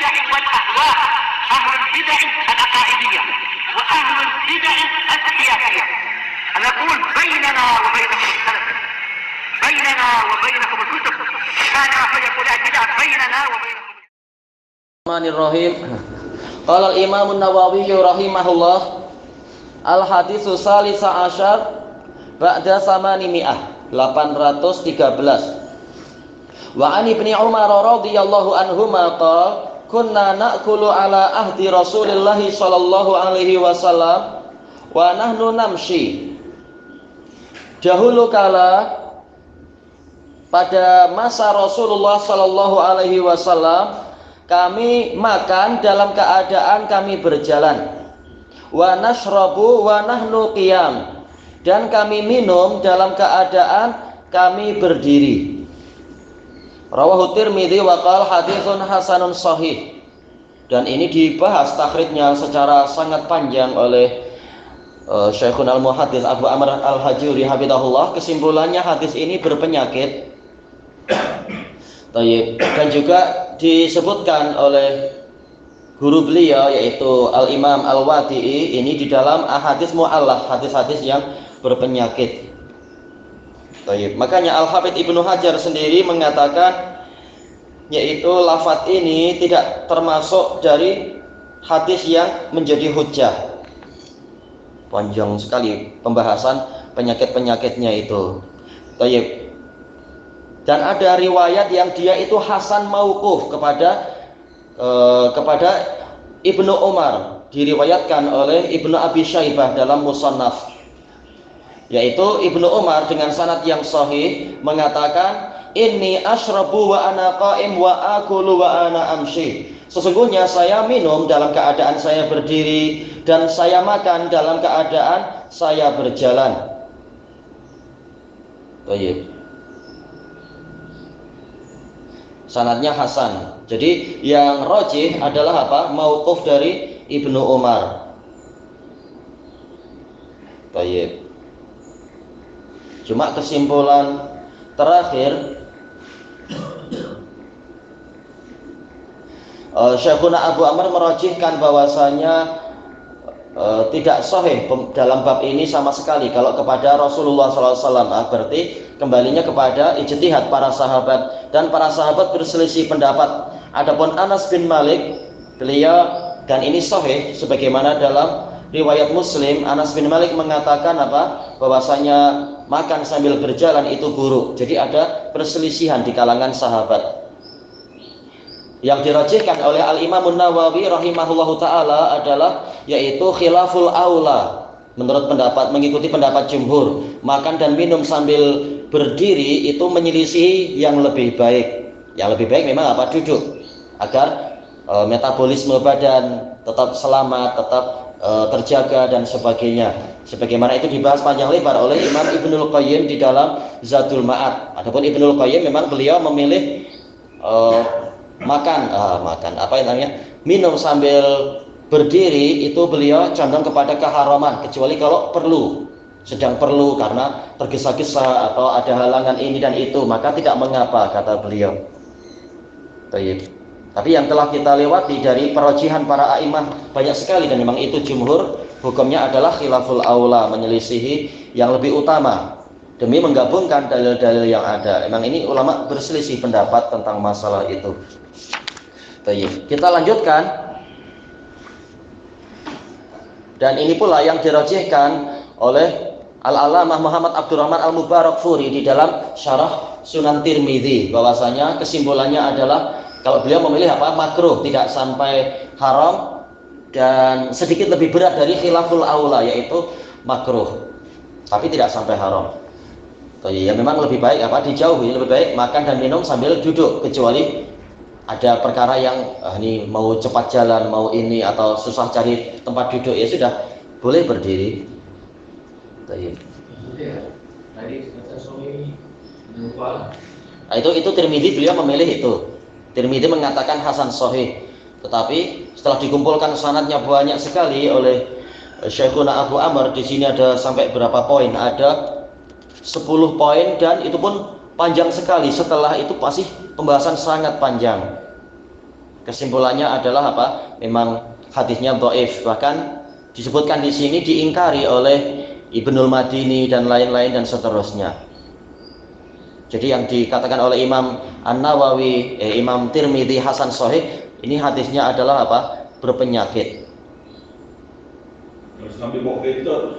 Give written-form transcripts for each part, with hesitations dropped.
البدع والأهواء، أهل البدع العقائدية وأهل البدع السياسية. نقول بيننا وبينكم السلف، بيننا وبينكم الكتب، كان فيقول البدع بيننا وبينكم. Bismillahirrahmanirrahim. Qala al-Imam an-Nawawi rahimahullah, al-haditsu salisa asyar ba'da 813. Wa an Ibni Umar radhiyallahu anhuma qala kunna na'kulu ala ahdi Rasulillah sallallahu alaihi wasallam wa nahnu namshi. Dahulu kala pada masa Rasulullah sallallahu alaihi wasallam kami makan dalam keadaan kami berjalan. Wa nashrabu wa nahnu qiyam, dan kami minum dalam keadaan kami berdiri. Rawahu Tirmidzi wa qala haditsun hasanun shahih. Dan ini dibahas takhrijnya secara sangat panjang oleh Syekhun al-Muhaddits Abu Amr al-Hajuri hafizahullah. Kesimpulannya hadis ini berpenyakit. Dan juga disebutkan oleh guru beliau yaitu Al-Imam Al-Wadi'i ini di dalam ahadits mu'allaf, hadis-hadis yang berpenyakit. Makanya Al-Hafidz Ibnu Hajar sendiri mengatakan yaitu lafaz ini tidak termasuk dari hadis yang menjadi hujjah. Panjang sekali pembahasan penyakit-penyakitnya itu. Dan ada riwayat yang dia itu hasan mauquf kepada Ibnu Umar, diriwayatkan oleh Ibnu Abi Syaibah dalam Musannaf, yaitu Ibnu Umar dengan sanad yang sahih mengatakan inni asyrabu wa ana qa'im wa akulu wa ana amshi. Sesungguhnya saya minum dalam keadaan saya berdiri dan saya makan dalam keadaan saya berjalan. Sanadnya hasan. Jadi yang rajih adalah apa? Mauquf dari Ibnu Umar. Cuma kesimpulan terakhir Syekhuna Abu Amr merajihkan bahwasanya tidak sahih dalam bab ini sama sekali kalau kepada Rasulullah SAW. Berarti kembalinya kepada ijtihad para sahabat, dan para sahabat berselisih pendapat. Adapun Anas bin Malik, beliau, dan ini sahih sebagaimana dalam riwayat Muslim, Anas bin Malik mengatakan apa? Bahwasanya makan sambil berjalan itu buruk. Jadi ada perselisihan di kalangan sahabat. Yang dirajihkan oleh Al-Imam An-Nawawi rahimahullahu taala adalah yaitu khilaful aula. Menurut pendapat, mengikuti pendapat jumhur, makan dan minum sambil berdiri itu menyelisihi yang lebih baik. Yang lebih baik memang apa? Duduk, agar metabolisme badan tetap selamat, tetap terjaga dan sebagainya. Sebagaimana itu dibahas panjang lebar oleh Imam Ibnul Qayyim di dalam Zadul Ma'ad. Adapun Ibnul Qayyim memang beliau memilih minum sambil berdiri itu beliau condong kepada keharaman, kecuali kalau perlu, sedang perlu karena tergesa-gesa atau ada halangan ini dan itu, maka tidak mengapa, kata beliau. Tapi yang telah kita lewati dari perojihan para a'imah banyak sekali, dan memang itu jumhur, hukumnya adalah khilaful aula, menyelisihi yang lebih utama demi menggabungkan dalil-dalil yang ada. Memang ini ulama berselisih pendapat tentang masalah itu. Kita lanjutkan. Dan ini pula yang dirajihkan oleh Al-Alamah Muhammad Abdurrahman Al-Mubarakfuri di dalam Syarah Sunan Tirmidzi, bahwasanya kesimpulannya adalah kalau beliau memilih apa? Makruh, tidak sampai haram, dan sedikit lebih berat dari khilaful aula, yaitu makruh tapi tidak sampai haram. Ya memang lebih baik apa? Dijauhi, lebih baik makan dan minum sambil duduk, kecuali ada perkara yang ini mau cepat jalan, mau ini, atau susah cari tempat duduk, ya sudah boleh berdiri. Nah, itu Tirmidzi beliau memilih itu. Tirmidzi mengatakan hasan sahih. Tetapi setelah dikumpulkan sanadnya banyak sekali oleh Syekhuna Abu Amr, di sini ada sampai berapa poin? Ada 10 poin, dan itu pun panjang sekali. Setelah itu pasti pembahasan sangat panjang. kesimpulannya adalah apa? Memang hadisnya dhaif, bahkan disebutkan di sini diingkari oleh Ibnul Madini dan lain-lain dan seterusnya. Jadi yang dikatakan oleh Imam An-Nawawi, Imam Tirmidzi hasan sahih, ini hadisnya adalah apa? Berpenyakit. Sambil bawa kereta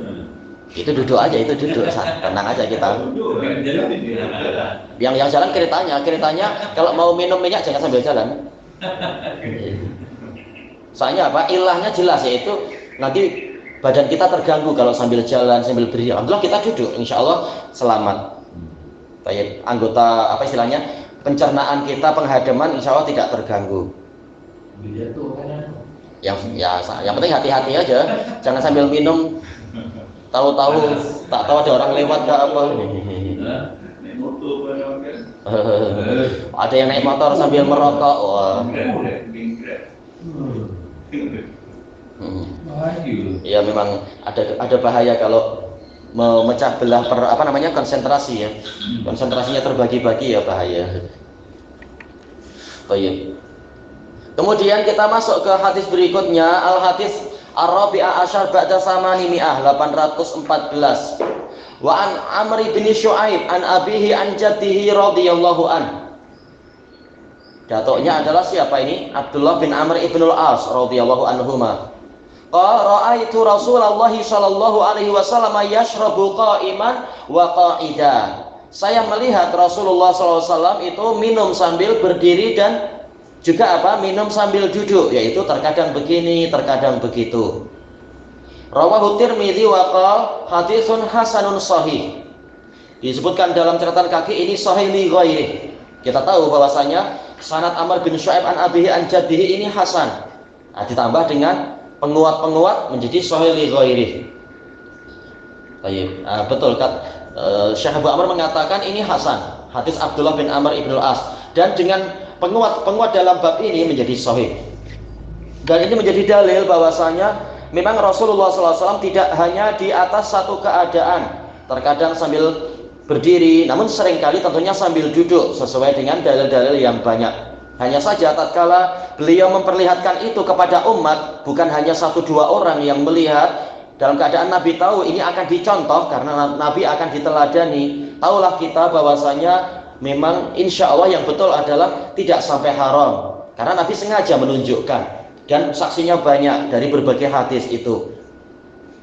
Itu duduk aja, itu duduk, tenang aja kita. Yang jalan keretanya kalau mau minum minyak jangan sambil jalan. Soalnya apa? Ilahnya jelas, yaitu nanti badan kita terganggu kalau sambil jalan, sambil berdiri. Alhamdulillah kita duduk, insya Allah selamat. Baik, anggota apa istilahnya, pencernaan kita, penghadaman insya Allah tidak terganggu. Yang penting hati-hati aja, jangan sambil minum tahu-tahu tak tahu ada orang lewat ke apa. Ada yang naik motor sambil merokok. Wah. Ya memang ada bahaya kalau memecah belah konsentrasi ya. Konsentrasinya terbagi-bagi ya bahaya. Baik. Kemudian kita masuk ke hadis berikutnya, al-hadis Ar-Rabi'ah Asyar Ba'da Samani Mi'ah 814. Wa an Amr bin Syu'aib an abihi an jaddihi radhiyallahu an. Datuknya adalah siapa ini? Abdullah bin Amr ibn al-As radhiyallahu anhuma. Ra'aitu Rasulullah sallallahu alaihi wasallam yashrabu qa'iman wa qa'ida. Saya melihat Rasulullah sallallahu alaihi wasallam itu minum sambil berdiri dan juga apa? Minum sambil duduk, yaitu terkadang begini, terkadang begitu. Rawahu Tirmidzi wa qala haditsun hasanun sahih. Disebutkan dalam catatan kaki ini sahih li ghairi. Kita tahu bahwasanya sanad Amr bin Syu'aib an abihi an jaddihi ini hasan. Nah, ditambah dengan penguat-penguat menjadi sahih li ghairi. Baik, betul kan? Syekh Abu Amr mengatakan ini hasan, hadis Abdullah bin Amr ibn al-As, dan dengan penguat dalam bab ini menjadi sahih. Dan ini menjadi dalil bahwasanya memang Rasulullah SAW tidak hanya di atas satu keadaan, terkadang sambil berdiri, namun seringkali tentunya sambil duduk sesuai dengan dalil-dalil yang banyak. Hanya saja tatkala beliau memperlihatkan itu kepada umat, bukan hanya satu dua orang yang melihat, dalam keadaan Nabi tahu ini akan dicontoh karena Nabi akan diteladani. Taulah kita bahwasanya memang insya Allah yang betul adalah tidak sampai haram, karena Nabi sengaja menunjukkan dan saksinya banyak dari berbagai hadis itu,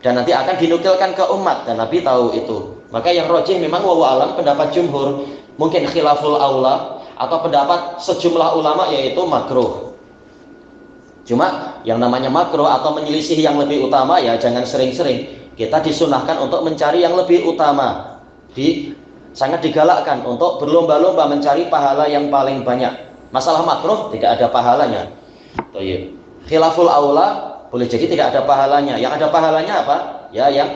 dan nanti akan dinukilkan ke umat dan Nabi tahu itu. Maka yang rajih memang wallahu alam pendapat jumhur, mungkin khilaful aula atau pendapat sejumlah ulama yaitu makruh. Cuma yang namanya makruh atau menyelisih yang lebih utama ya jangan sering-sering. Kita disunahkan untuk mencari yang lebih utama. Sangat digalakkan untuk berlomba-lomba mencari pahala yang paling banyak. Masalah makruh tidak ada pahalanya. Khilaful aula boleh jadi tidak ada pahalanya. Yang ada pahalanya apa? Ya yang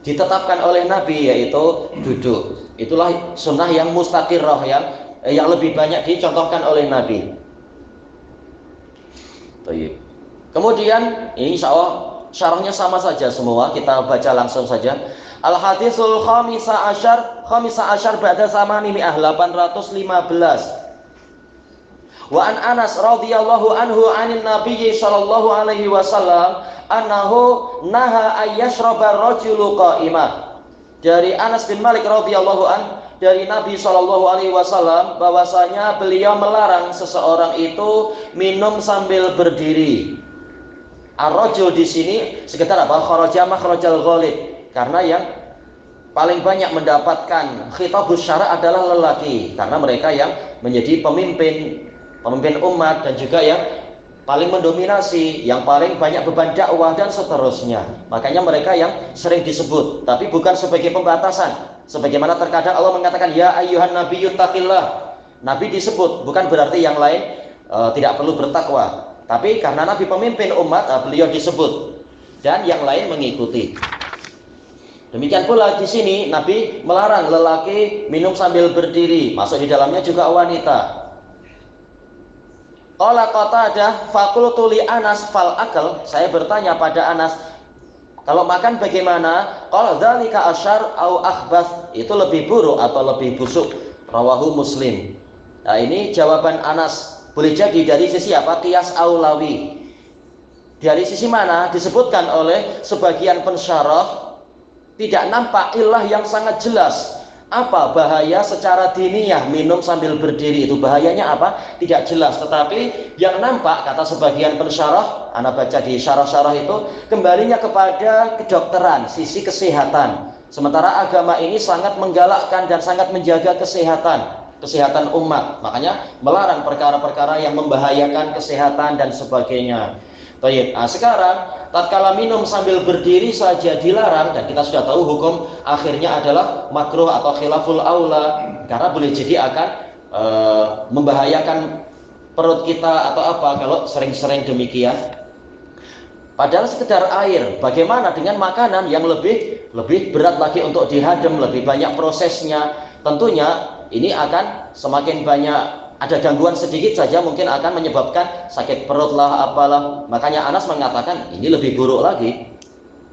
ditetapkan oleh Nabi yaitu duduk. Itulah sunnah yang mustaqirrah yang lebih banyak dicontohkan oleh Nabi. Kemudian ini insya Allah syarahnya sama saja semua, kita baca langsung saja. Al-hadisul khamisa asyar ba'da samani mi'ah 815. Wa an Anas radhiyallahu anhu 'anil nabiyyi sallallahu alaihi wasallam annahu naha ayyashraba ar-rajulu qa'imah. Dari Anas bin Malik radhiyallahu an dari Nabi sallallahu alaihi wasallam bahwasanya beliau melarang seseorang itu minum sambil berdiri. Ar-rajul di sini sekitar apa? Kharaja makhrajal ghalib. Karena yang paling banyak mendapatkan khitabus syara' adalah lelaki, karena mereka yang menjadi pemimpin umat dan juga yang paling mendominasi, yang paling banyak beban dakwah dan seterusnya. Makanya mereka yang sering disebut, tapi bukan sebagai pembatasan. Sebagaimana terkadang Allah mengatakan ya ayyuhan nabiyyu taqillah. Nabi disebut, bukan berarti yang lain tidak perlu bertakwa. Tapi karena Nabi pemimpin umat, beliau disebut dan yang lain mengikuti. Demikian pula di sini Nabi melarang lelaki minum sambil berdiri, masuk di dalamnya juga wanita. Qala Qatadah faqultu li Anas fal akal, saya bertanya pada Anas, kalau makan bagaimana? Qala dzalika asyar au akhbath, itu lebih buruk atau lebih busuk. Rawahu Muslim. Nah, ini jawaban Anas Boleh jadi dari sisi apa? Qiyas aulawi. Dari sisi mana? Disebutkan oleh sebagian pensyarah tidak nampak ilah yang sangat jelas. Apa bahaya secara diniyah minum sambil berdiri itu? Bahayanya apa? Tidak jelas. Tetapi yang nampak, kata sebagian pensyarah, Anda baca di syarah-syarah itu, kembalinya kepada kedokteran, sisi kesehatan. Sementara agama ini sangat menggalakkan dan sangat menjaga kesehatan umat. Makanya melarang perkara-perkara yang membahayakan kesehatan dan sebagainya. Baik, nah sekarang tatkala minum sambil berdiri saja dilarang, dan kita sudah tahu hukum akhirnya adalah makruh atau khilaful aula, karena boleh jadi akan membahayakan perut kita atau apa kalau sering-sering demikian. Padahal sekedar air, bagaimana dengan makanan yang lebih berat lagi untuk dihadam, lebih banyak prosesnya. Tentunya ini akan semakin banyak, ada gangguan sedikit saja mungkin akan menyebabkan sakit perut lah, apalah. Makanya Anas mengatakan ini lebih buruk lagi,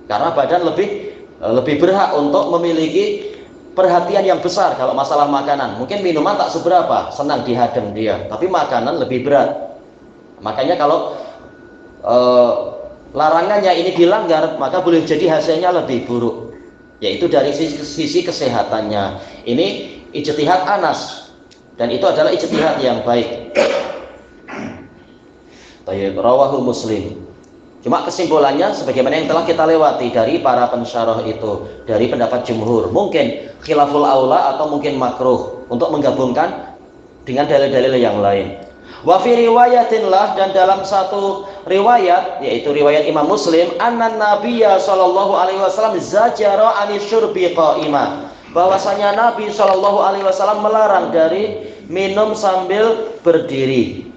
karena badan lebih berhak untuk memiliki perhatian yang besar kalau masalah makanan. Mungkin minuman tak seberapa, senang dihadam dia, tapi makanan lebih berat. Makanya kalau larangannya ini dilanggar, maka boleh jadi hasilnya lebih buruk, yaitu dari sisi kesehatannya. Ini ijtihad Anas, dan itu adalah ijtihad yang baik. Tayyib, rawahu Muslim. Cuma kesimpulannya sebagaimana yang telah kita lewati dari para pensyarah itu, dari pendapat jumhur, mungkin khilaful aula atau mungkin makruh untuk menggabungkan dengan dalil-dalil yang lain. Wa fi riwayatin lah, dan dalam satu riwayat, yaitu riwayat Imam Muslim, anna Nabiyya sallallahu alaihi wasallam zajara anisyurbi qa'ima, bahwasanya Nabi sallallahu alaihi wasallam melarang dari minum sambil berdiri,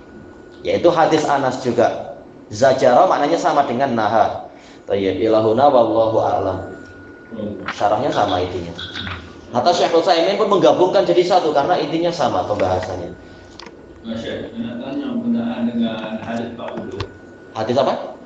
yaitu hadis Anas juga. Zajara maknanya sama dengan naha. Tayyib, ilahuna wallahu a'lam. Syarahnya sama intinya. Hatta Syekh Utsaimin pun menggabungkan jadi satu karena intinya sama pembahasannya. Masya, nak tanya berkenaan dengan hadis Pak Udu. Hadis apa?